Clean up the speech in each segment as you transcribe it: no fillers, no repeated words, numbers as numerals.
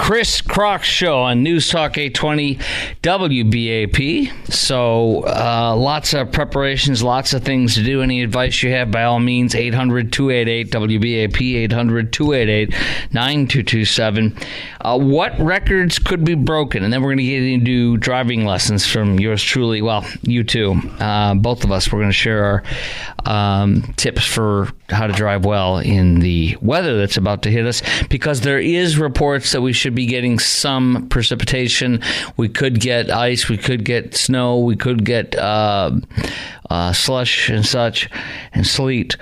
Chris Krok Show on News Talk 820 WBAP. So lots of preparations, lots of things to do. Any advice you have, by all means, 800-288-WBAP, 800-288-9227. What records could be broken? And then we're going to get into driving lessons from yours truly. Well, you too. Both of us. We're going to share our tips for how to drive well in the weather that's about to hit us, because there is reports that we should be getting some precipitation. We could get ice, we could get snow, we could get slush and such, and sleet.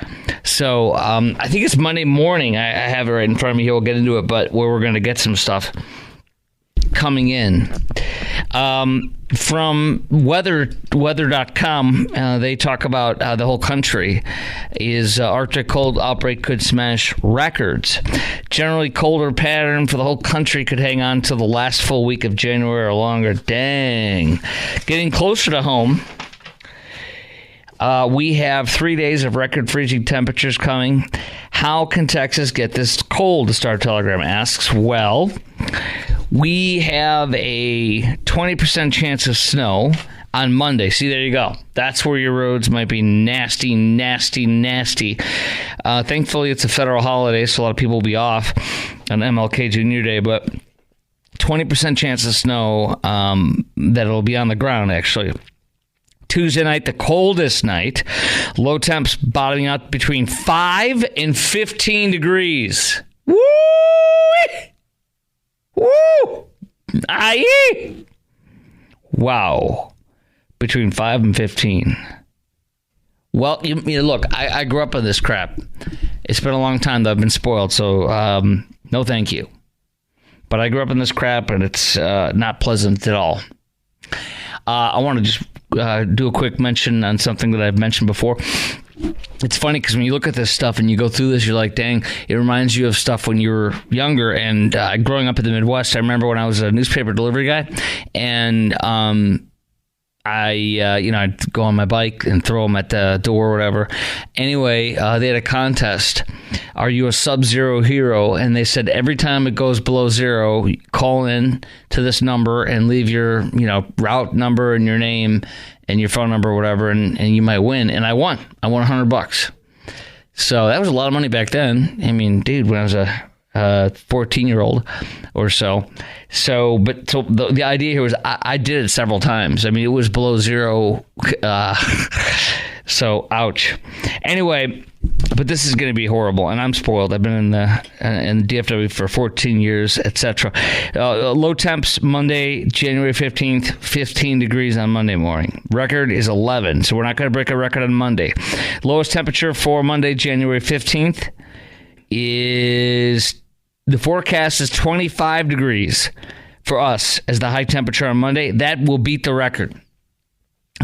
So I think it's Monday morning. I have it right in front of me here. We'll get into it, but where we're going to get some stuff coming in. From weather.com, they talk about the whole country is Arctic cold outbreak could smash records. Generally colder pattern for the whole country could hang on to the last full week of January or longer. Dang. Getting closer to home. We have 3 days of record freezing temperatures coming. How can Texas get this cold? The Star Telegram asks. Well, we have a 20% chance of snow on Monday. See, there you go. That's where your roads might be nasty, nasty, nasty. Thankfully, it's a federal holiday, so a lot of people will be off on MLK Jr. Day, but 20% chance of snow that it'll be on the ground, actually. Tuesday night, the coldest night. Low temps bottoming out between 5 and 15 degrees. Woo! Woo! Aye! Wow. Between 5 and 15. Well, you look, I grew up on this crap. It's been a long time that I've been spoiled, so no thank you. But I grew up in this crap, and it's not pleasant at all. I want to just do a quick mention on something that I've mentioned before. It's funny because when you look at this stuff and you go through this, you're like, dang, it reminds you of stuff when you were younger. And growing up in the Midwest, I remember when I was a newspaper delivery guy, and I'd go on my bike and throw them at the door or whatever. Anyway, they had a contest. Are you a sub-zero hero? And they said every time it goes below zero, call in to this number and leave your, route number and your name and your phone number or whatever, and you might win. And I won. I won $100. So that was a lot of money back then. I mean, dude, when I was a 14-year-old or so. So the idea here was I did it several times. I mean, it was below zero. So ouch. Anyway, but this is going to be horrible, and I'm spoiled. I've been in the DFW for 14 years, etc. Low temps Monday, January 15th, 15 degrees on Monday morning. Record is 11, so we're not going to break a record on Monday. Lowest temperature for Monday, January 15th is, the forecast is 25 degrees for us as the high temperature on Monday. That will beat the record.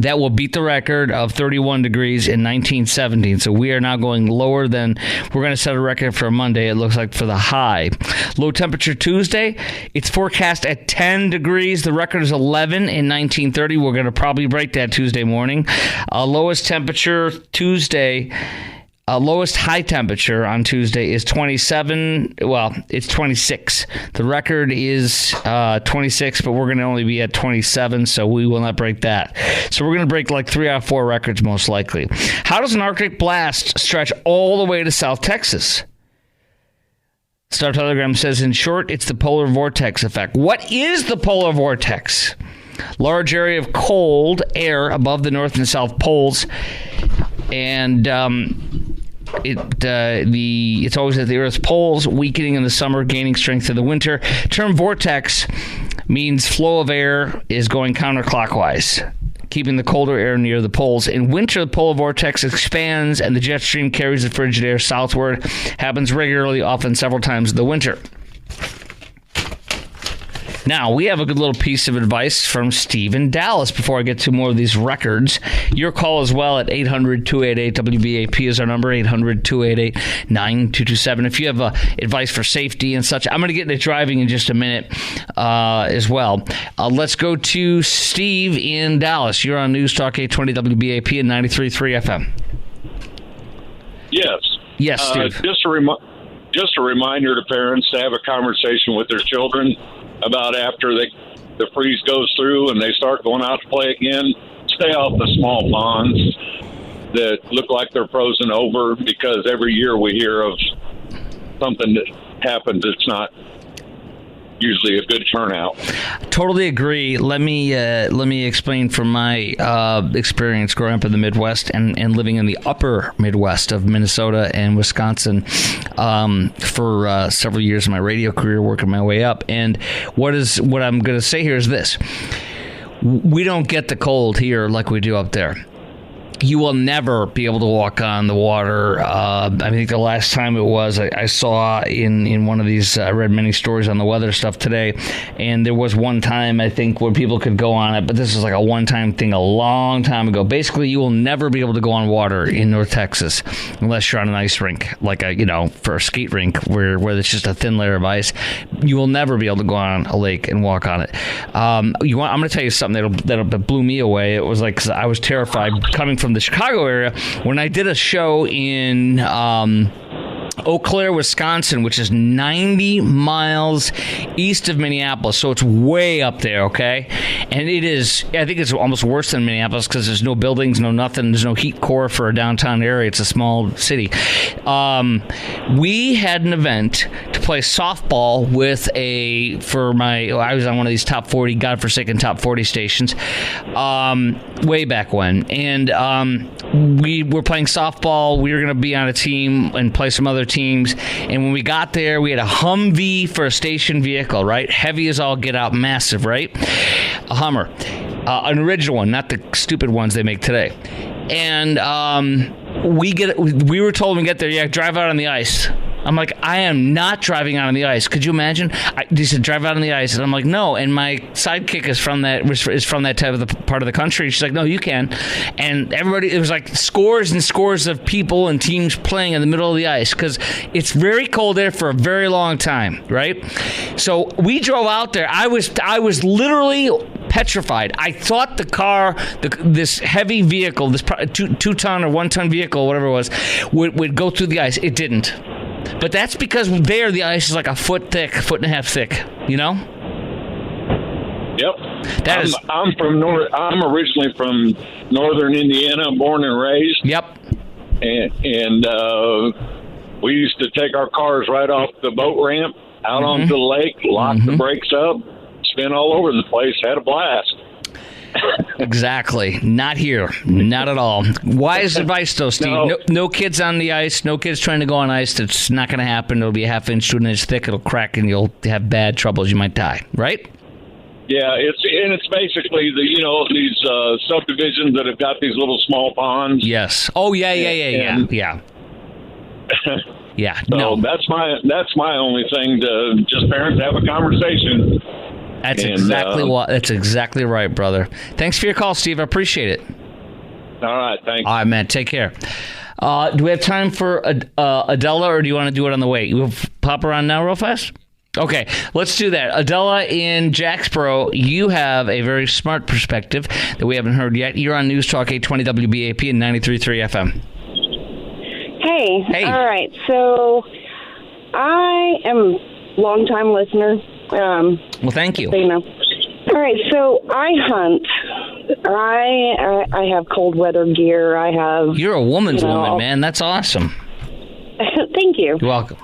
That will beat the record of 31 degrees in 1917. So we are now going lower than, we're going to set a record for Monday, it looks like, for the high. Low temperature Tuesday, it's forecast at 10 degrees. The record is 11 in 1930. We're going to probably break that Tuesday morning. Lowest temperature Tuesday, lowest high temperature on Tuesday is 27. Well, it's 26. The record is 26, but we're going to only be at 27, so we will not break that. So we're going to break like 3 out of 4 records most likely. How does an Arctic blast stretch all the way to South Texas? Star Telegram says, in short, it's the polar vortex effect. What is the polar vortex? Large area of cold air above the north and south poles, and it's always at the Earth's poles, weakening in the summer, gaining strength in the winter. Term vortex means flow of air is going counterclockwise, keeping the colder air near the poles. In winter, the polar vortex expands and the jet stream carries the frigid air southward. Happens regularly, often several times in the winter. Now, we have a good little piece of advice from Steve in Dallas before I get to more of these records. Your call as well at 800-288-WBAP is our number, 800-288-9227. If you have advice for safety and such, I'm going to get into driving in just a minute as well. Let's go to Steve in Dallas. You're on News Talk 820 WBAP and 93.3 FM. Yes. Yes, Steve. Just just a reminder to parents to have a conversation with their children about after the freeze goes through and they start going out to play again. Stay off the small ponds that look like they're frozen over, because every year we hear of something that happens that's not usually a good turnout. Totally agree. Let me explain from my experience growing up in the Midwest and living in the upper Midwest of Minnesota and Wisconsin for several years of my radio career, working my way up. And what I'm going to say here is this: we don't get the cold here like we do up there. You will never be able to walk on the water. I think the last time it was, I saw in one of these, I read many stories on the weather stuff today, and there was one time, I think, where people could go on it, but this is like a one-time thing a long time ago. Basically, you will never be able to go on water in North Texas unless you're on an ice rink, like for a skate rink where there's just a thin layer of ice. You will never be able to go on a lake and walk on it. I'm going to tell you something that blew me away. It was like, 'cause I was terrified coming from the Chicago area when I did a show in Eau Claire, Wisconsin, which is 90 miles east of Minneapolis, so it's way up there, okay? And I think it's almost worse than Minneapolis because there's no buildings, no nothing, there's no heat core for a downtown area. It's a small city. We had an event to play softball with I was on one of these top 40, godforsaken top 40 stations way back when, and we were playing softball. We were going to be on a team and play some other teams, and when we got there, we had a Humvee for a station vehicle, right? Heavy as all get out, massive, right? A Hummer, an original one, not the stupid ones they make today. And we were told when we get there, yeah, drive out on the ice. I'm like, I am not driving out on the ice. Could you imagine? They said, drive out on the ice. And I'm like, no. And my sidekick is from that type of the part of the country. She's like, no, you can. And everybody, it was like scores and scores of people and teams playing in the middle of the ice because it's very cold there for a very long time, right? So we drove out there. I was literally petrified. I thought the car, this heavy vehicle, this 2-ton or 1-ton vehicle, whatever it was, would go through the ice. It didn't. But that's because there the ice is like a foot and a half thick, you know? Yep. I'm originally from northern Indiana, born and raised. Yep. And we used to take our cars right off the boat ramp out onto the lake, lock the brakes up, spin all over the place, had a blast. Exactly. Not here. Not at all. Wise advice, though, Steve. No kids on the ice. No kids trying to go on ice. It's not going to happen. It'll be a half inch to an inch thick. It'll crack, and you'll have bad troubles. You might die. Right? Yeah, it's basically these subdivisions that have got these little small ponds. Yes. Oh yeah. Yeah. So no. That's my only thing to just parents have a conversation. That's exactly right, brother. Thanks for your call, Steve. I appreciate it. All right, thanks. All right, man. Take care. Do we have time for Adela, or do you want to do it on the way? You pop her on now real fast? Okay, let's do that. Adela in Jacksboro, you have a very smart perspective that we haven't heard yet. You're on News Talk 820 WBAP and 93.3 FM. Hey. All right. So I am a long-time listener. Well, thank you. So you know. All right. So I hunt. I have cold weather gear. You're a woman's woman, man. That's awesome. Thank you. You're welcome.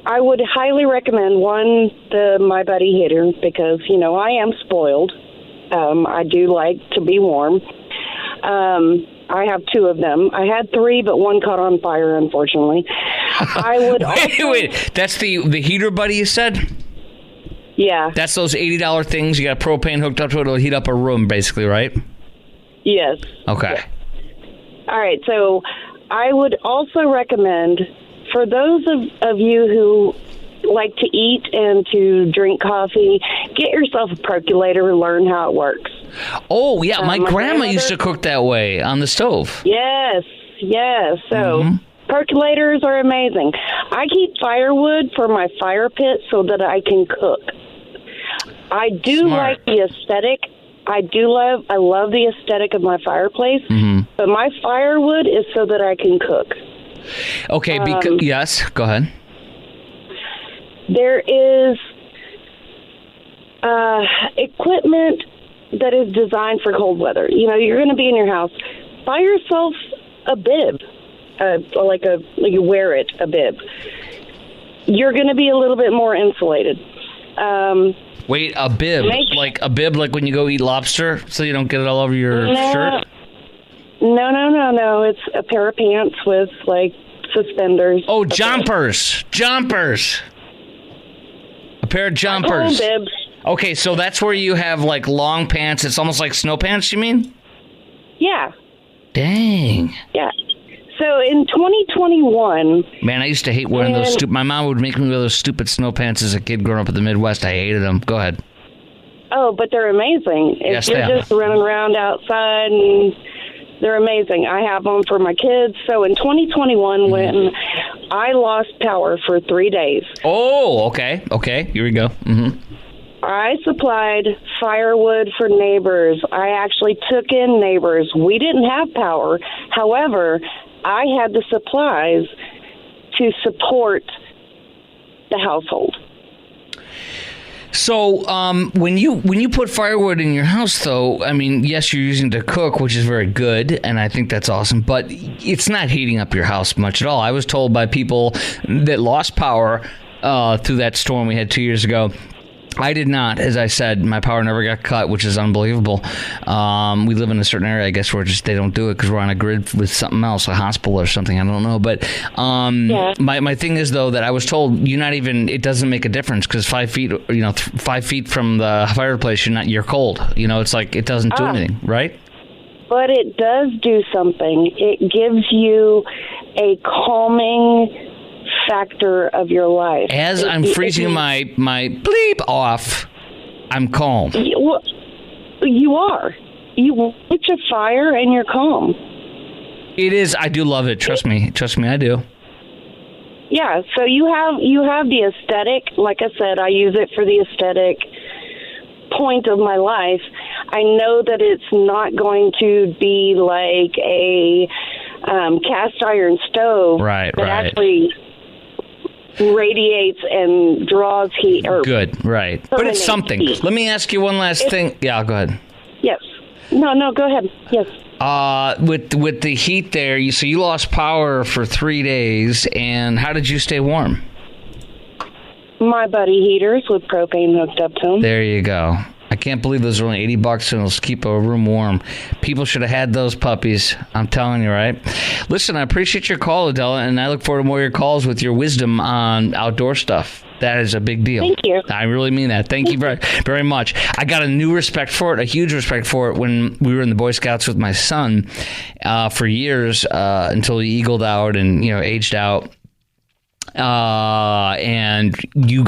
I would highly recommend my buddy hitter because, I am spoiled. I do like to be warm. I have 2 of them. I had 3, but 1 caught on fire, unfortunately. I would wait. That's the heater buddy you said? Yeah. That's those $80 things. You got propane hooked up to it. It'll heat up a room, basically, right? Yes. Okay. Yeah. All right. So I would also recommend for those of you who like to eat and to drink coffee, get yourself a percolator and learn how it works. Oh, yeah. My grandma used to cook that way on the stove. Yes. So percolators are amazing. I keep firewood for my fire pit so that I can cook. I do like the aesthetic. I love the aesthetic of my fireplace, but my firewood is so that I can cook. Okay, because yes, go ahead. There is equipment that is designed for cold weather. You know, you're going to be in your house. Buy yourself a bib, like you wear it, a bib. You're going to be a little bit more insulated. Wait, a bib? Like when you go eat lobster so you don't get it all over your shirt? No. It's a pair of pants with, like, suspenders. Oh, jumpers. A pair of jumpers. Oh, bibs. Okay, so that's where you have, like, long pants. It's almost like snow pants, you mean? Yeah. Dang. Yeah. So in 2021... Man, I used to hate wearing those stupid... My mom would make me wear those stupid snow pants as a kid growing up in the Midwest. I hated them. Go ahead. Oh, but they're amazing. Yes, you're just running around outside, and they're amazing. I have them for my kids. So in 2021, when I lost power for 3 days... Oh, okay. Okay, here we go. Mm-hmm. I supplied firewood for neighbors. I actually took in neighbors. We didn't have power. However, I had the supplies to support the household. So, when you put firewood in your house, though, I mean, yes, you're using it to cook, which is very good, and I think that's awesome, but it's not heating up your house much at all. I was told by people that lost power through that storm we had 2 years ago. I did not. As I said, my power never got cut, which is unbelievable. We live in a certain area, I guess, where just they don't do it because we're on a grid with something else, a hospital or something. I don't know. But my thing is, though, that I was told it doesn't make a difference because 5 feet, 5 feet from the fireplace, you're cold. It's like it doesn't do anything, right? But it does do something. It gives you a calming factor of your life. As I'm freezing my bleep off, I'm calm. You are. You light a fire and you're calm. It is. I do love it. Trust me, I do. Yeah. So you have the aesthetic. Like I said, I use it for the aesthetic point of my life. I know that it's not going to be like a cast iron stove. Right. Actually radiates and draws heat. Good, right. But it's something. Heat. Let me ask you one last thing. Yeah, go ahead. Yes. No, go ahead. Yes. With the heat there, so you lost power for 3 days, and how did you stay warm? My buddy heaters with propane hooked up to them. There you go. I can't believe those are only $80 and it'll keep a room warm. People should have had those puppies. I'm telling you, right? Listen, I appreciate your call, Adela, and I look forward to more of your calls with your wisdom on outdoor stuff. That is a big deal. Thank you. I really mean that. Thank you very, very much. I got a new respect for it, a huge respect for it when we were in the Boy Scouts with my son for years until he eagled out and aged out. And you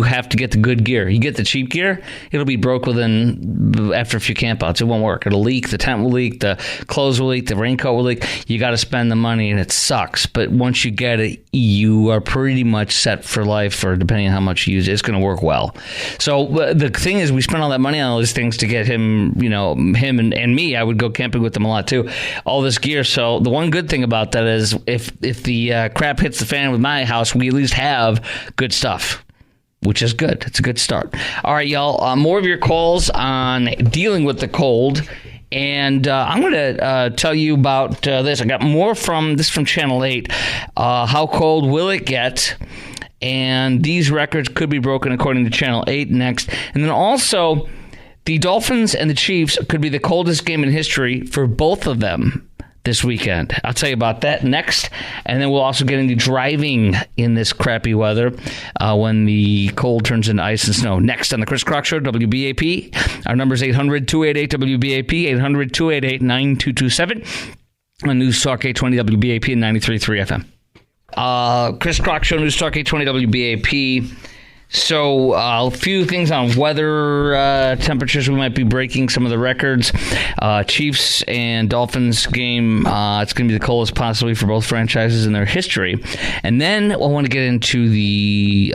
have to get the good gear. You get the cheap gear, it'll be broke after a few campouts. It won't work. It'll leak. The tent will leak. The clothes will leak. The raincoat will leak. You got to spend the money, and it sucks. But once you get it, you are pretty much set for life, or depending on how much you use it, it's going to work well. So the thing is, we spent all that money on all these things to get him, him and me. I would go camping with them a lot too. All this gear. So the one good thing about that is if the crap hits the fan with my house, we at least have good stuff, which is good. It's a good start. All right, y'all. More of your calls on dealing with the cold. And I'm going to tell you about this. I got more from Channel 8. How cold will it get? And these records could be broken according to Channel 8 next. And then also, the Dolphins and the Chiefs could be the coldest game in history for both of them this weekend. I'll tell you about that next. And then we'll also get into driving in this crappy weather when the cold turns into ice and snow. Next on the Chris Krok Show, WBAP. Our number is 800-288-WBAP, 800-288-9227. On News Talk 820 WBAP and 93.3 FM. Chris Krok Show, News Talk 820 WBAP. So a few things on weather temperatures. We might be breaking some of the records. Chiefs and Dolphins game, it's going to be the coldest possibly for both franchises in their history. And then I want to get into the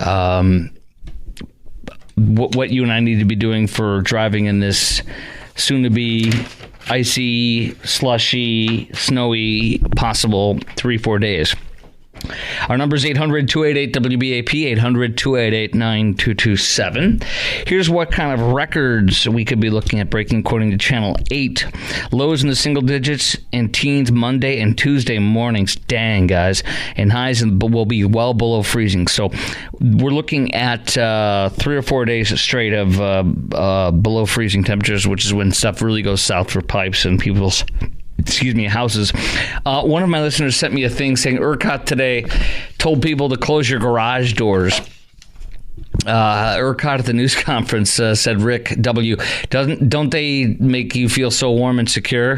what you and I need to be doing for driving in this soon-to-be icy, slushy, snowy, possible 3-4 days. Our number is 800-288-WBAP, 800-288-9227. Here's what kind of records we could be looking at breaking according to Channel 8. Lows in the single digits and teens Monday and Tuesday mornings. Dang, guys. And highs will be well below freezing. So we're looking at 3 or 4 days straight of below freezing temperatures, which is when stuff really goes south for pipes and people's houses. One of my listeners sent me a thing saying ERCOT today told people to close your garage doors. ERCOT at the news conference said, Rick W., don't they make you feel so warm and secure?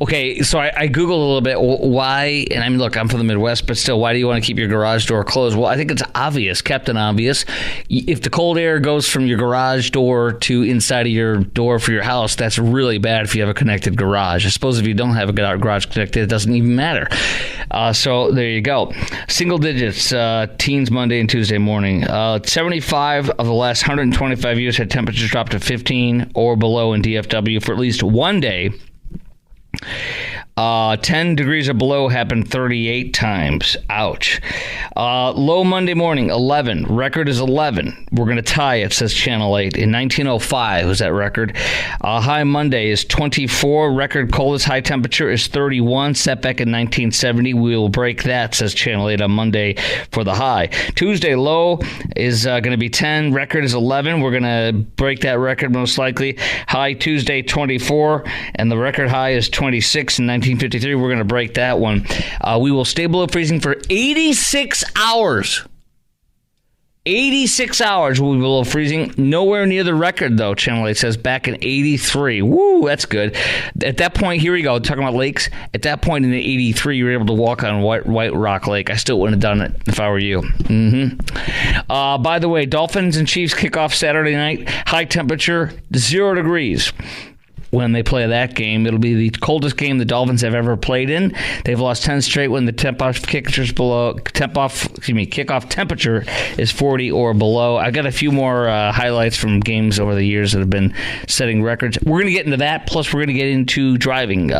Okay, so I Googled a little bit why, and I mean, look, I'm from the Midwest, but still, why do you want to keep your garage door closed? Well, I think it's obvious, Captain Obvious. If the cold air goes from your garage door to inside of your door for your house, that's really bad if you have a connected garage. I suppose if you don't have a garage connected, it doesn't even matter. So there you go. Single digits, teens Monday and Tuesday morning. 75 of the last 125 years had temperatures drop to 15 or below in DFW for at least one day. 10 degrees or below happened 38 times. Ouch. Low Monday morning, 11. Record is 11. We're going to tie it, says Channel 8. In 1905 was that record. High Monday is 24. Record coldest high temperature is 31. Set back in 1970. We will break that, says Channel 8 on Monday for the high. Tuesday low is going to be 10. Record is 11. We're going to break that record most likely. High Tuesday 24. And the record high is 26 in 1953. We're going to break that one. We will stay below freezing for 86 hours. 86 hours will be below freezing. Nowhere near the record, though, Channel 8 says, back in 83. Woo, that's good. At that point, here we go, talking about lakes. At that point in the 83, you were able to walk on White Rock Lake. I still wouldn't have done it if I were you. By the way, Dolphins and Chiefs kick off Saturday night. High temperature, 0 degrees. When they play that game, it'll be the coldest game the Dolphins have ever played in. They've lost 10 straight when the kickoff temperature is 40 or below. I've got a few more highlights from games over the years that have been setting records. We're going to get into that, plus we're going to get into driving.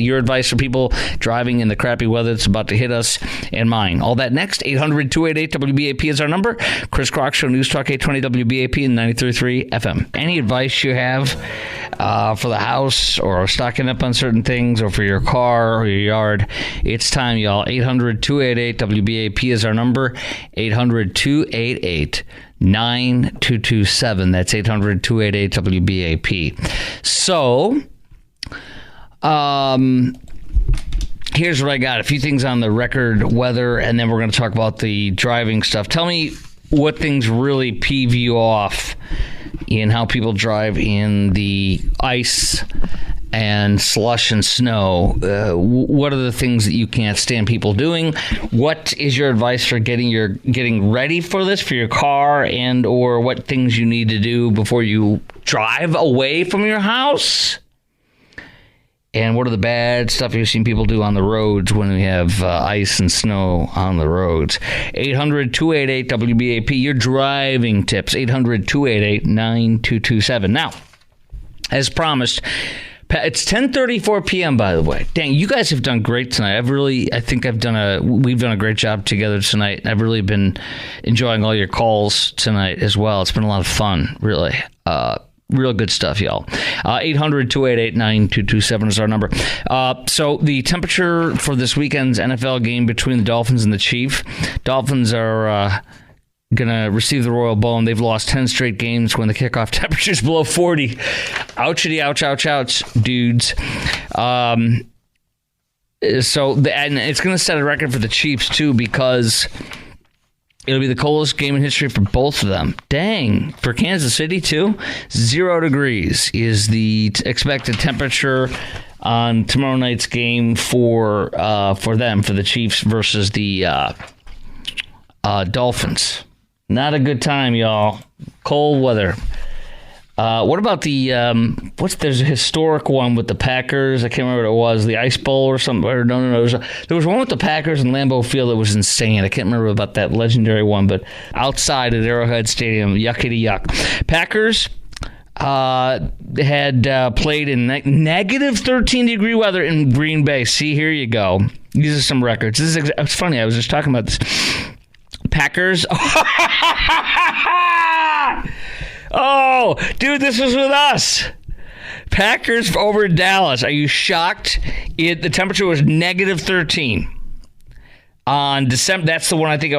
Your advice for people driving in the crappy weather that's about to hit us, and mine. All that next. 800-288-WBAP is our number. Chris Krok Show, News Talk 820 WBAP and 93.3 FM. Any advice you have for the house or stocking up on certain things or for your car or your yard, it's time, y'all. 800-288-WBAP is our number. 800-288-9227. That's 800-288-WBAP. So, here's what I got. A few things on the record weather, and then we're going to talk about the driving stuff. Tell me what things really peeve you off in how people drive in the ice and slush and snow. What are the things that you can't stand people doing? What is your advice for getting ready for this for your car, and or what things you need to do before you drive away from your house? And what are the bad stuff you've seen people do on the roads when we have ice and snow on the roads? 800-288-WBAP, your driving tips, 800-288-9227. Now, as promised, it's 10:34 p.m., by the way. Dang, you guys have done great tonight. I think we've done a great job together tonight. I've really been enjoying all your calls tonight as well. It's been a lot of fun, really. Real good stuff, y'all. 800-288-9227 is our number. So the temperature for this weekend's NFL game between the Dolphins and the Chiefs. Dolphins are going to receive the Royal Bowl, and they've lost 10 straight games when the kickoff temperature is below 40. Ouchity, ouch, ouch, ouch, dudes. And it's going to set a record for the Chiefs, too, because it'll be the coldest game in history for both of them. Dang. For Kansas City, too, 0 degrees is the expected temperature on tomorrow night's game for them, for the Chiefs versus the Dolphins. Not a good time, y'all. Cold weather. What about there's a historic one with the Packers. I can't remember what it was, the Ice Bowl or something. Or no. There was one with the Packers in Lambeau Field that was insane. I can't remember about that legendary one, but outside at Arrowhead Stadium, yuckity yuck. Packers, had played in negative 13-degree weather in Green Bay. See, here you go. These are some records. It's funny. I was just talking about this. Packers. Oh, dude, this was with us. Packers over Dallas. Are you shocked? The temperature was negative 13 on December. That's the one I think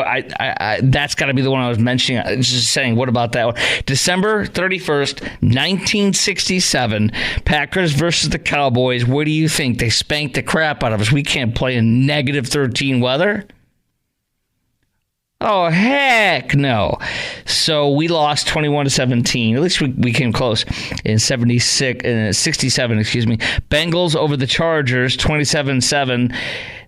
that's got to be the one I was mentioning. I was just saying, what about that one? December 31st, 1967, Packers versus the Cowboys. What do you think? They spanked the crap out of us. We can't play in negative 13 weather. Oh, heck no. So we lost 21-17. At least we came close in 67, Bengals over the Chargers, 27-7.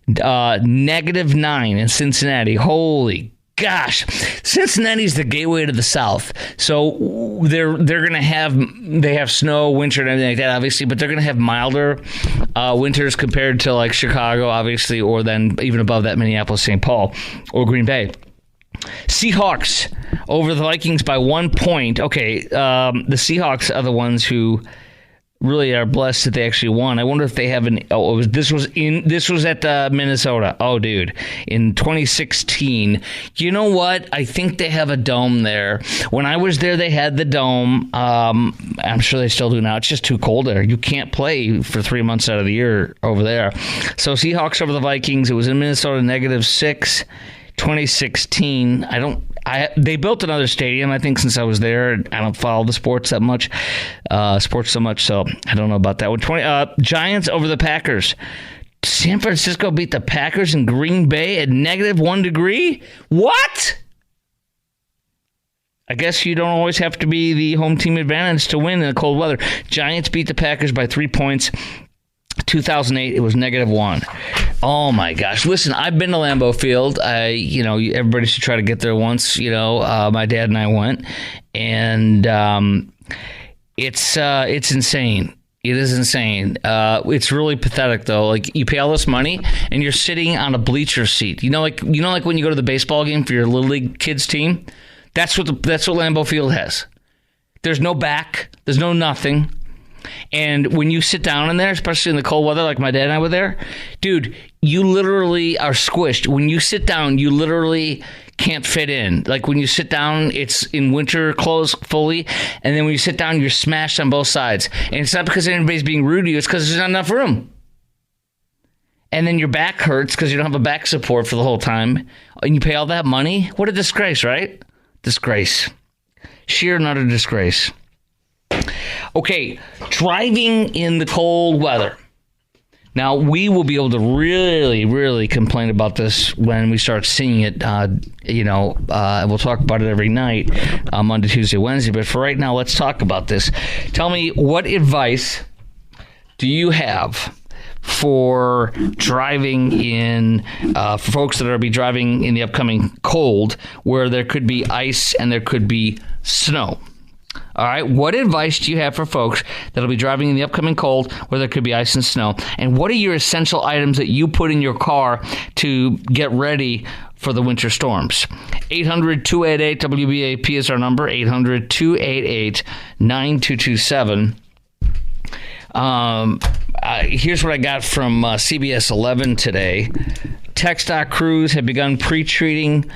-9 in Cincinnati. Holy gosh. Cincinnati's the gateway to the South. So they're going to have snow, winter, and everything like that, obviously, but they're going to have milder winters compared to like Chicago, obviously, or then even above that, Minneapolis, St. Paul, or Green Bay. Seahawks over the Vikings by 1 point. Okay, the Seahawks are the ones who really are blessed that they actually won. I wonder if they have this was at Minnesota. Oh, dude, in 2016. You know what? I think they have a dome there. When I was there, they had the dome. I'm sure they still do now. It's just too cold there. You can't play for 3 months out of the year over there. So Seahawks over the Vikings. It was in Minnesota, -6. 2016. They built another stadium, I think, since I was there. I don't follow the sports so much, so I don't know about that one. Giants over the Packers. San Francisco beat the Packers in Green Bay at -1 degree? What? I guess you don't always have to be the home team advantage to win in the cold weather. Giants beat the Packers by 3 points. 2008, it was -1. Oh my gosh! Listen, I've been to Lambeau Field. Everybody should try to get there once. My dad and I went, and it's insane. It is insane. It's really pathetic though. Like, you pay all this money and you're sitting on a bleacher seat. Like when you go to the baseball game for your little league kids team. That's what Lambeau Field has. There's no back. There's no nothing. And when you sit down in there, especially in the cold weather, like my dad and I were there, dude, you literally are squished. When you sit down, you literally can't fit in. Like, when you sit down, it's in winter clothes fully. And then when you sit down, you're smashed on both sides. And it's not because anybody's being rude to you. It's because there's not enough room. And then your back hurts because you don't have a back support for the whole time. And you pay all that money? What a disgrace, right? Disgrace. Sheer and utter disgrace. Okay, driving in the cold weather. Now, we will be able to really, really complain about this when we start seeing it. We'll talk about it every night, Monday, Tuesday, Wednesday. But for right now, let's talk about this. Tell me, what advice do you have for driving in, for folks that are be driving in the upcoming cold, where there could be ice and there could be snow? All right, what advice do you have for folks that'll be driving in the upcoming cold where there could be ice and snow? And what are your essential items that you put in your car to get ready for the winter storms? 800-288-WBAP is our number, 800-288-9227. Here's what I got from CBS 11 today. TxDOT crews have begun pre-treating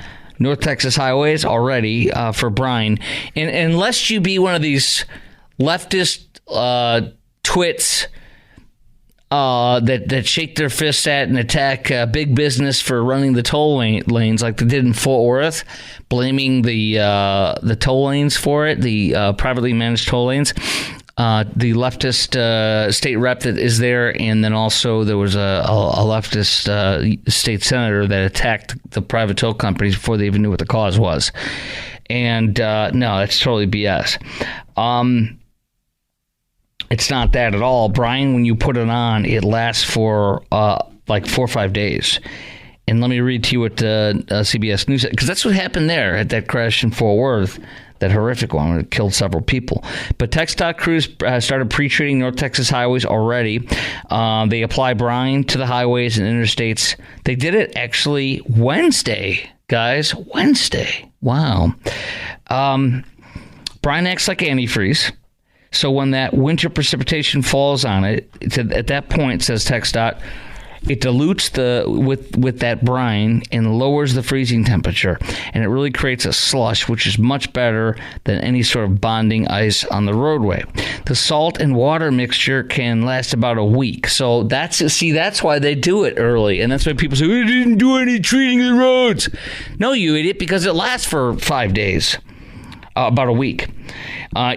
North Texas highways already for brine. And unless you be one of these leftist twits that shake their fists at and attack big business for running the toll lanes like they did in Fort Worth, blaming the toll lanes for it, the privately managed toll lanes. The leftist state rep that is there, and then also there was a leftist state senator that attacked the private toll companies before they even knew what the cause was. And no, that's totally BS. It's not that at all. Brian, when you put it on, it lasts for like 4 or 5 days. And let me read to you what CBS News said, because that's what happened there at that crash in Fort Worth. That horrific one that killed several people. But TxDOT crews started pre-treating North Texas highways already. They apply brine to the highways and interstates. They did it actually Wednesday, guys. Wednesday. Wow. Brine acts like antifreeze. So when that winter precipitation falls on it, at that point, says TxDOT, it dilutes with that brine and lowers the freezing temperature, and it really creates a slush, which is much better than any sort of bonding ice on the roadway. The salt and water mixture can last about a week, so that's why they do it early, and that's why people say we didn't do any treating the roads. No, you idiot, because it lasts for 5 days, about a week.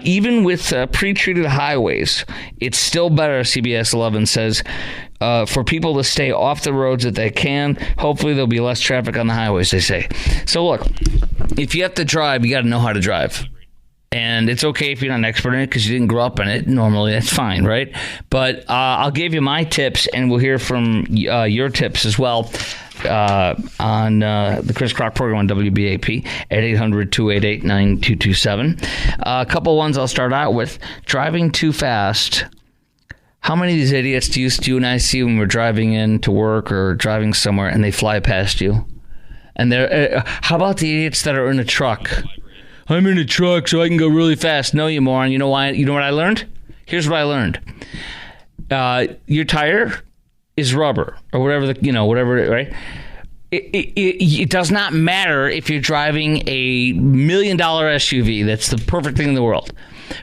Even with pre-treated highways, it's still better, CBS 11 says, for people to stay off the roads if they can. Hopefully there'll be less traffic on the highways, they say. So look, if you have to drive, you got to know how to drive. And it's okay if you're not an expert in it because you didn't grow up in it. Normally, that's fine, right? But I'll give you my tips, and we'll hear from your tips as well on the Chris Krok program on WBAP at 800-288-9227. A couple ones I'll start out with. Driving too fast. How many of these idiots do you and I see when we're driving in to work or driving somewhere and they fly past you? And they're how about the idiots that are in a truck? I'm in a truck so I can go really fast. No, you moron. You know why? You know what I learned? Here's what I learned. Your tire is rubber or whatever whatever, right? It does not matter if you're driving a $1 million SUV. That's the perfect thing in the world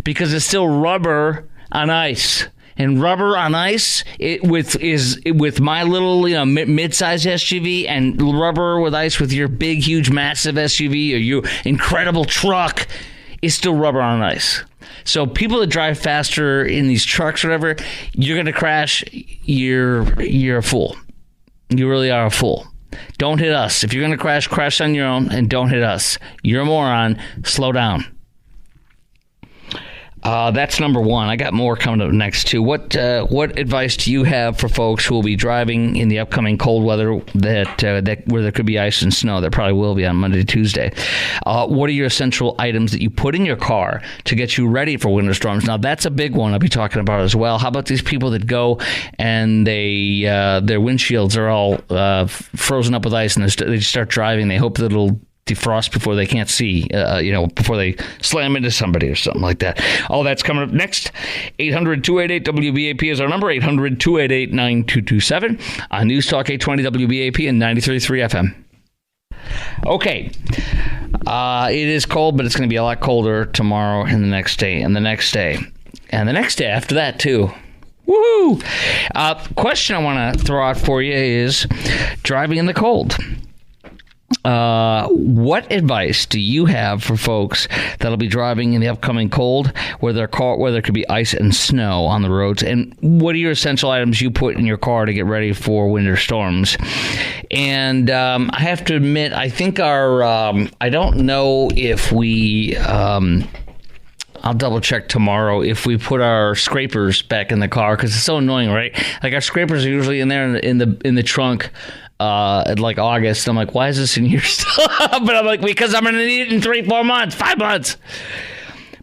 because it's still rubber on ice. And rubber on ice with my little mid-size SUV and rubber with ice with your big, huge, massive SUV or your incredible truck is still rubber on ice. So people that drive faster in these trucks or whatever, you're going to crash. You're a fool. You really are a fool. Don't hit us. If you're going to crash on your own and don't hit us. You're a moron. Slow down. That's number one. I got more coming up next too. What advice do you have for folks who will be driving in the upcoming cold weather that where there could be ice and snow? There probably will be on Monday, Tuesday. What are your essential items that you put in your car to get you ready for winter storms? Now that's a big one I'll be talking about as well. How about these people that go and they their windshields are all frozen up with ice and they just start driving. They hope that it'll defrost before they can't see, before they slam into somebody or something like that. All that's coming up next. 800-288-WBAP is our number, 800-288-9227 on News Talk 820 WBAP and 93.3 FM. Okay. It is cold, but it's going to be a lot colder tomorrow and the next day and the next day. And the next day after that, too. Woohoo! Question I want to throw out for you is driving in the cold. What advice do you have for folks that'll be driving in the upcoming cold where there could be ice and snow on the roads? And what are your essential items you put in your car to get ready for winter storms? And I have to admit, I think I don't know if we... I'll double check tomorrow if we put our scrapers back in the car because it's so annoying, right? Like our scrapers are usually in there in the trunk at like August. I'm like, why is this in here still? But I'm like, because I'm gonna need it in 3-4 months, 5 months.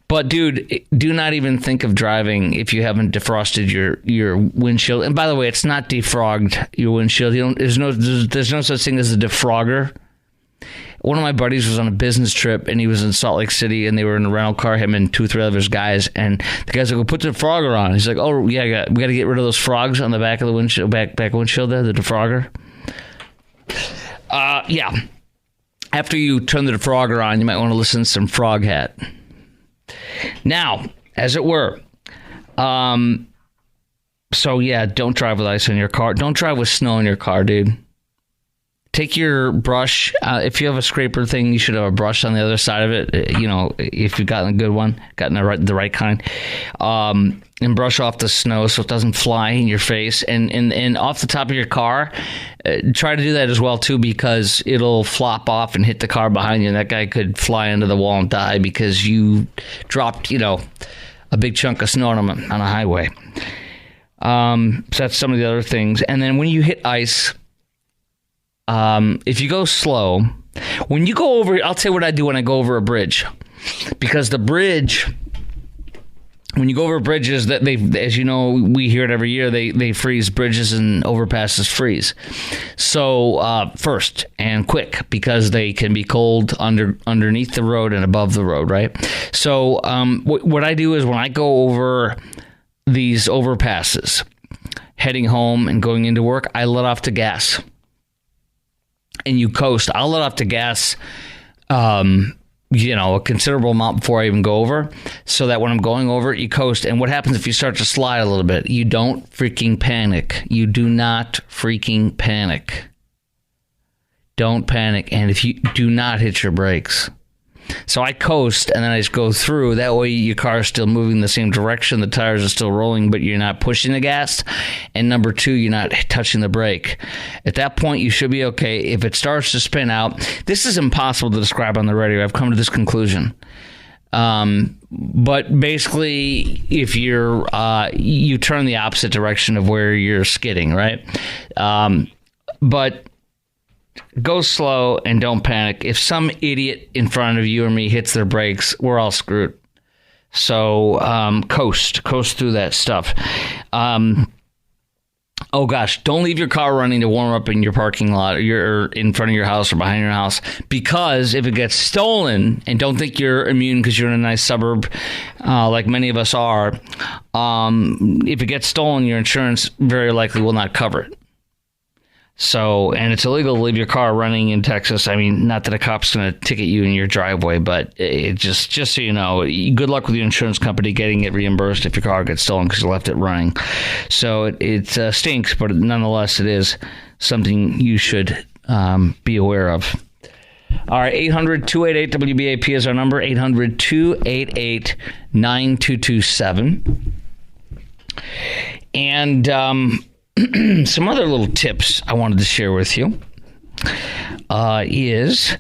But dude, do not even think of driving if you haven't defrosted your windshield. And by the way, it's not defrogged your windshield. There's no such thing as a defrogger. One of my buddies was on a business trip, and he was in Salt Lake City, and they were in a rental car, him and 2 or 3 other guys, and the guys like, put the defrogger on. He's like, oh, yeah, we got to get rid of those frogs on the back of the windshield, back windshield there, the defrogger. Yeah. After you turn the defrogger on, you might want to listen to some Frog Hat. Now, as it were, so yeah, don't drive with ice in your car. Don't drive with snow in your car, dude. Take your brush. If you have a scraper thing, you should have a brush on the other side of it. If you've gotten a good one, gotten the right kind, and brush off the snow so it doesn't fly in your face. And off the top of your car, try to do that as well too, because it'll flop off and hit the car behind you, and that guy could fly into the wall and die because you dropped, a big chunk of snow on a highway. So that's some of the other things. And then when you hit ice. If you go slow, when you go over, I'll tell you what I do when I go over a bridge, because the bridge, when you go over bridges, that as you know, we hear it every year, they freeze bridges and overpasses freeze. So first and quick, because they can be cold underneath the road and above the road, right? So what I do is when I go over these overpasses, heading home and going into work, I let off the gas. And you coast. I'll let off the gas a considerable amount before I even go over, so that when I'm going over, you coast. And what happens if you start to slide a little bit? You don't freaking panic. You do not freaking panic. Don't panic. And if you do not hit your brakes. So I coast, and then I just go through. That way your car is still moving the same direction. The tires are still rolling, but you're not pushing the gas. And number two, you're not touching the brake. At that point, you should be okay. If it starts to spin out, this is impossible to describe on the radio. I've come to this conclusion. But basically, if you turn the opposite direction of where you're skidding, right? But go slow and don't panic. If some idiot in front of you or me hits their brakes, we're all screwed. So coast through that stuff. Oh gosh, don't leave your car running to warm up in your parking lot, or you're in front of your house or behind your house, because if it gets stolen, and don't think you're immune because you're in a nice suburb like many of us are, if it gets stolen, your insurance very likely will not cover it. So, and it's illegal to leave your car running in Texas. I mean, not that a cop's going to ticket you in your driveway, but it just so you know, good luck with your insurance company getting it reimbursed if your car gets stolen because you left it running. So it stinks, but nonetheless, it is something you should be aware of. All right, 800-288-WBAP is our number, 800-288-9227. And some other little tips I wanted to share with you is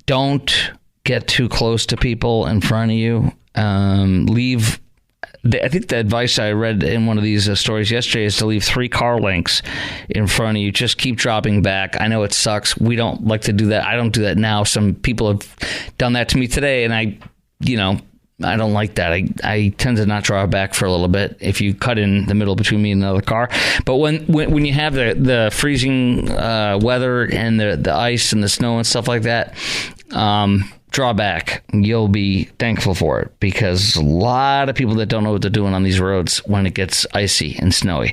don't get too close to people in front of you. Leave. I think the advice I read in one of these stories yesterday is to leave 3 car lengths in front of you. Just keep dropping back. I know it sucks. We don't like to do that. I don't do that now. Some people have done that to me today, and I don't like that. I tend to not draw back for a little bit if you cut in the middle between me and another car. But when you have the freezing weather and the ice and the snow and stuff like that, draw back. You'll be thankful for it, because a lot of people that don't know what they're doing on these roads when it gets icy and snowy.